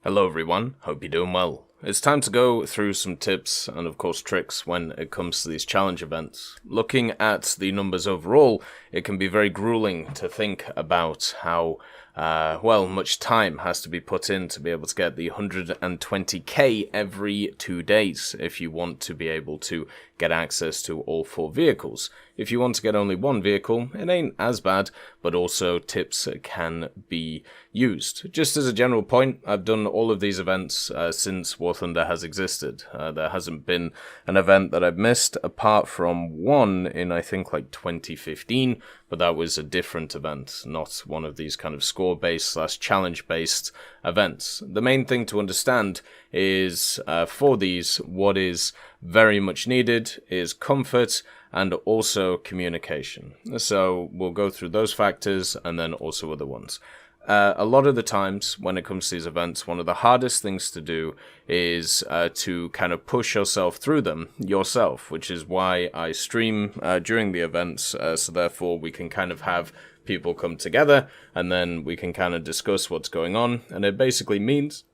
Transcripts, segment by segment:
Hello everyone, hope you're doing well. It's time to go through some tips and of course tricks when it comes to these challenge events. Looking at the numbers overall, it can be very grueling to think about how much time has to be put in to be able to get the 120k every 2 days if you want to be able to get access to all 4 vehicles. If you want to get only 1 vehicle, it ain't as bad, but also tips can be used. Just as a general point, I've done all of these events since War Thunder has existed. There hasn't been an event that I've missed, apart from one in, I think, like 2015, but that was a different event, not one of these kind of score-based / challenge-based events. The main thing to understand is, for these, what is very much needed is comfort and also communication. So we'll go through those factors and then also other ones. A lot of the times when it comes to these events, one of the hardest things to do is to kind of push yourself through them yourself, which is why I stream during the events, so therefore we can kind of have people come together and then we can kind of discuss what's going on, and it basically means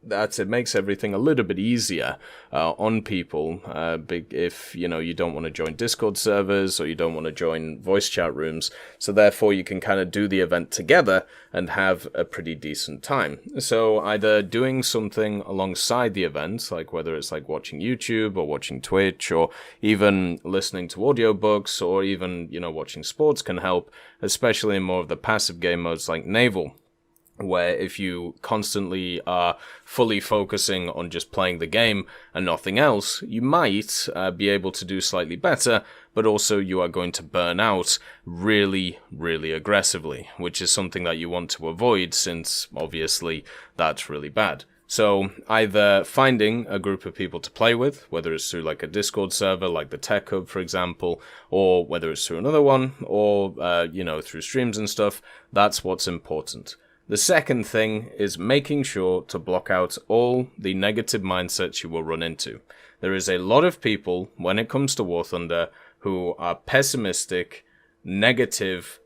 that it makes everything a little bit easier on people if you don't want to join Discord servers or you don't want to join voice chat rooms, so therefore you can kind of do the event together and have a pretty decent time. So either doing something alongside the event, like whether it's like watching YouTube or watching Twitch or even listening to audiobooks or even watching sports can help, especially in more of the passive game modes like Naval, where if you constantly are fully focusing on just playing the game and nothing else, you might be able to do slightly better, but also you are going to burn out really, really aggressively, which is something that you want to avoid since obviously that's really bad. So either finding a group of people to play with, whether it's through like a Discord server like the Tech Hub, for example, or whether it's through another one, or through streams and stuff, that's what's important. The second thing is making sure to block out all the negative mindsets you will run into. There is a lot of people, when it comes to War Thunder, who are pessimistic, negative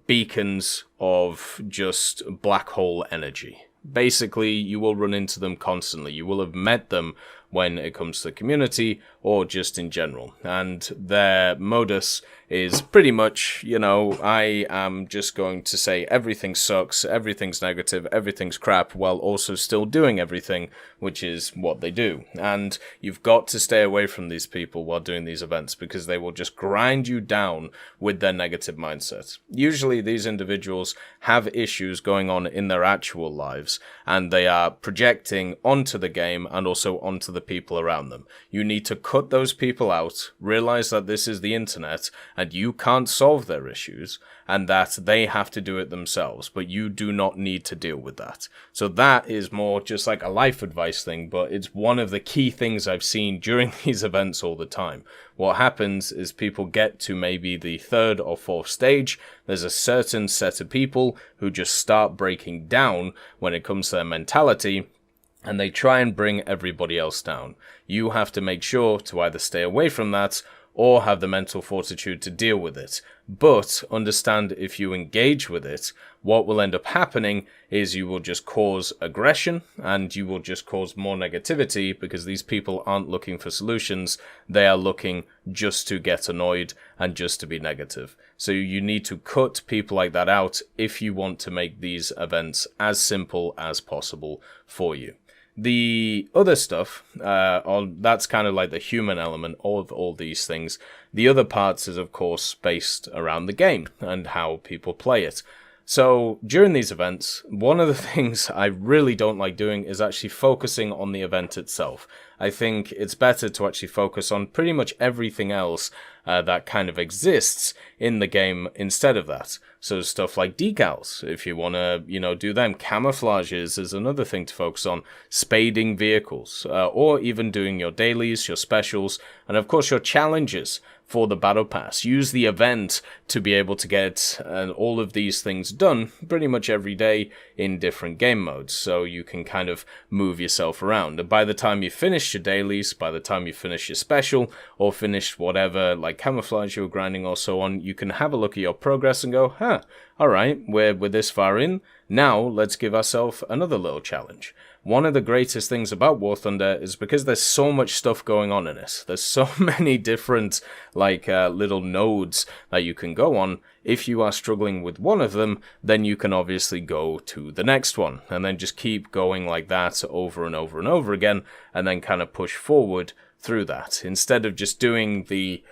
beacons of just black hole energy. Basically, you will run into them constantly. You will have met them when it comes to the community or just in general. And their modus is pretty much, I am just going to say everything sucks, everything's negative, everything's crap, while also still doing everything, which is what they do. And you've got to stay away from these people while doing these events because they will just grind you down with their negative mindset. Usually these individuals have issues going on in their actual lives, and they are projecting onto the game and also onto the people around them. You need to cut those people out, realize that this is the internet and you can't solve their issues and that they have to do it themselves, but you do not need to deal with that. So that is more just like a life advice thing, but it's one of the key things I've seen during these events all the time. What happens is people get to maybe the 3rd or 4th stage, there's a certain set of people who just start breaking down when it comes to their mentality, and they try and bring everybody else down. You have to make sure to either stay away from that or have the mental fortitude to deal with it. But understand, if you engage with it, what will end up happening is you will just cause aggression and you will just cause more negativity because these people aren't looking for solutions. They are looking just to get annoyed and just to be negative. So you need to cut people like that out if you want to make these events as simple as possible for you. The other stuff, that's kind of like the human element of all these things. The other parts is, of course, based around the game and how people play it. So during these events, one of the things I really don't like doing is actually focusing on the event itself. I think it's better to actually focus on pretty much everything else that kind of exists in the game instead of that. So stuff like decals, if you want to, do them. Camouflages is another thing to focus on. Spading vehicles, or even doing your dailies, your specials, and of course your challenges for the battle pass. Use the event to be able to get all of these things done pretty much every day in different game modes, so you can kind of move yourself around. And by the time you finish your dailies, by the time you finish your special, or finish whatever like camouflage you're grinding or so on, you can have a look at your progress and go, alright, we're this far in, now let's give ourselves another little challenge. one of the greatest things about War Thunder is because there's so much stuff going on in it. There's so many different little nodes that you can go on. If you are struggling with one of them, then you can obviously go to the next one, and then just keep going like that over and over and over again, and then kind of push forward through that. Instead of just doing the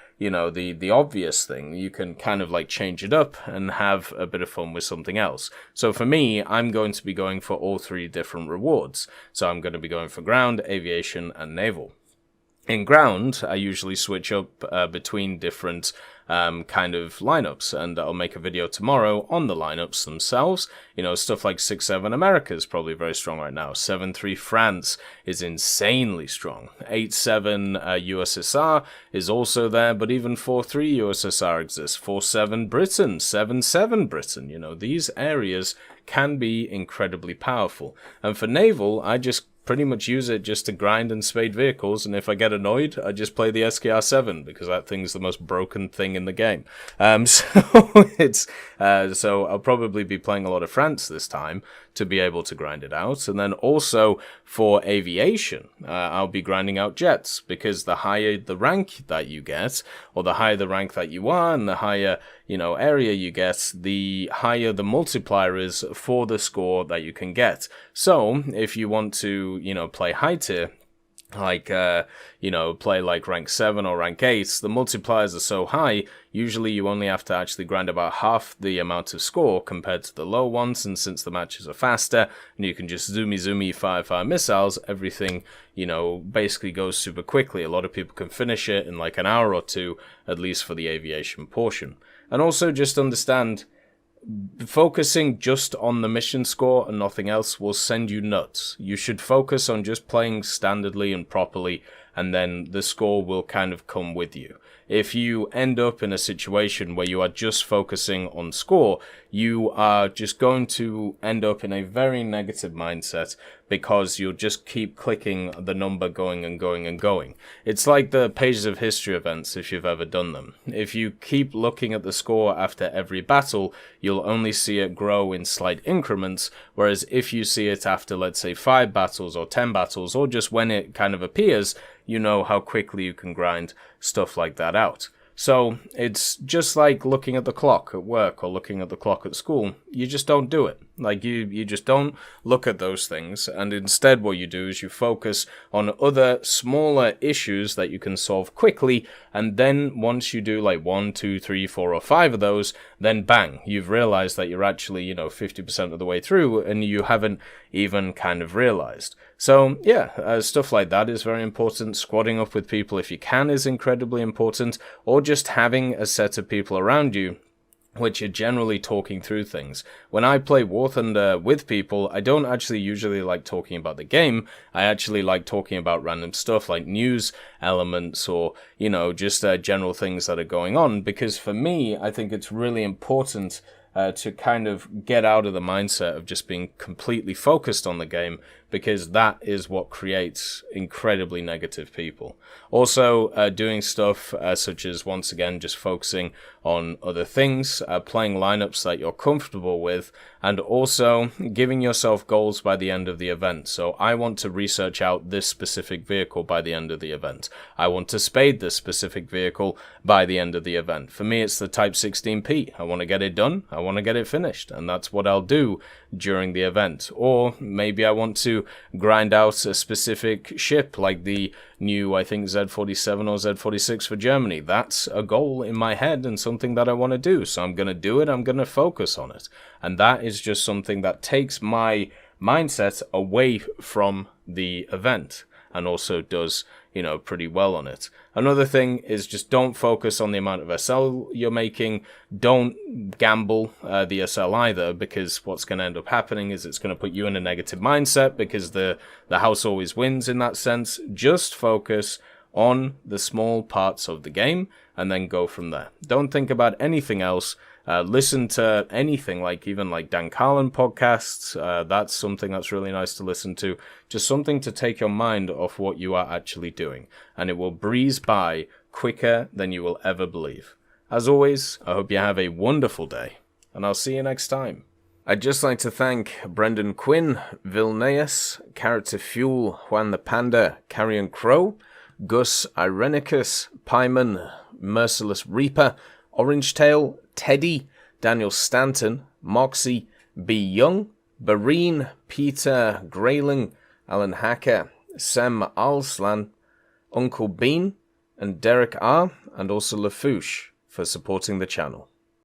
obvious thing, you can kind of change it up and have a bit of fun with something else. So for me, I'm going to be going for all 3 different rewards. So I'm going to be going for ground, aviation, and naval. In ground, I usually switch up between different kind of lineups, and I'll make a video tomorrow on the lineups themselves. Stuff like 6-7 America is probably very strong right now. 7-3 France is insanely strong. 8-7 USSR is also there, but even 4-3 USSR exists. 4-7 Britain, 7-7 Britain. These areas can be incredibly powerful. And for naval, I just pretty much use it just to grind and spade vehicles, and if I get annoyed, I just play the SKR-7 because that thing's the most broken thing in the game. So I'll probably be playing a lot of France this time to be able to grind it out. And then also for aviation, I'll be grinding out jets, because the higher the rank that you get, or the higher the rank that you are, and the higher area you get, the higher the multiplier is for the score that you can get. So if you want to play high tier, play like rank 7 or rank 8, the multipliers are so high, usually you only have to actually grind about half the amount of score compared to the low ones, and since the matches are faster, and you can just zoomy, fire missiles, everything, basically goes super quickly. A lot of people can finish it in like an hour or two, at least for the aviation portion. And also just understand, focusing just on the mission score and nothing else will send you nuts. You should focus on just playing standardly and properly, and then the score will kind of come with you. If you end up in a situation where you are just focusing on score, you are just going to end up in a very negative mindset, because you'll just keep clicking the number going and going and going. It's like the Pages of History events, if you've ever done them. If you keep looking at the score after every battle, you'll only see it grow in slight increments, whereas if you see it after, let's say, 5 battles or 10 battles, or just when it kind of appears, you know how quickly you can grind stuff like that out. So it's just like looking at the clock at work or looking at the clock at school. You just don't do it. You just don't look at those things, and instead what you do is you focus on other smaller issues that you can solve quickly, and then once you do 1, 2, 3, 4, or 5 of those, then bang, you've realized that you're actually 50% of the way through, and you haven't even kind of realized. So yeah, stuff like that is very important. Squadding up with people if you can is incredibly important, or just having a set of people around you which are generally talking through things. When I play War Thunder with people, I don't actually usually like talking about the game. I actually like talking about random stuff like news elements, or, just general things that are going on, because for me, I think it's really important to kind of get out of the mindset of just being completely focused on the game, because that is what creates incredibly negative people. Also, doing stuff such as, once again, just focusing on other things, playing lineups that you're comfortable with, and also giving yourself goals by the end of the event. So I want to research out this specific vehicle by the end of the event. I want to spade this specific vehicle by the end of the event. For me, it's the Type 16P. I want to get it done. I want to get it finished. And that's what I'll do during the event. Or maybe I want to grind out a specific ship, like the new, I think, Z47 or Z46 for Germany. That's a goal in my head and something that I want to do. So I'm going to do it. I'm going to focus on it. And that is just something that takes my mindset away from the event, and also does, pretty well on it. Another thing is just don't focus on the amount of SL you're making. Don't gamble the SL either, because what's going to end up happening is it's going to put you in a negative mindset, because the house always wins in that sense. Just focus on the small parts of the game and then go from there. Don't think about anything else. Listen to anything, even Dan Carlin podcasts. That's something that's really nice to listen to. Just something to take your mind off what you are actually doing, and it will breeze by quicker than you will ever believe. As always, I hope you have a wonderful day, and I'll see you next time. I'd just like to thank Brendan Quinn, Vilneus, Character Fuel, Juan the Panda, Carrion Crow, Gus Irenicus, Pyman, Merciless Reaper, Orange Tail, Teddy, Daniel Stanton, Moxie, B. Young, Bareen, Peter Grayling, Alan Hacker, Sam Alslan, Uncle Bean, and Derek R., and also Lafouche for supporting the channel.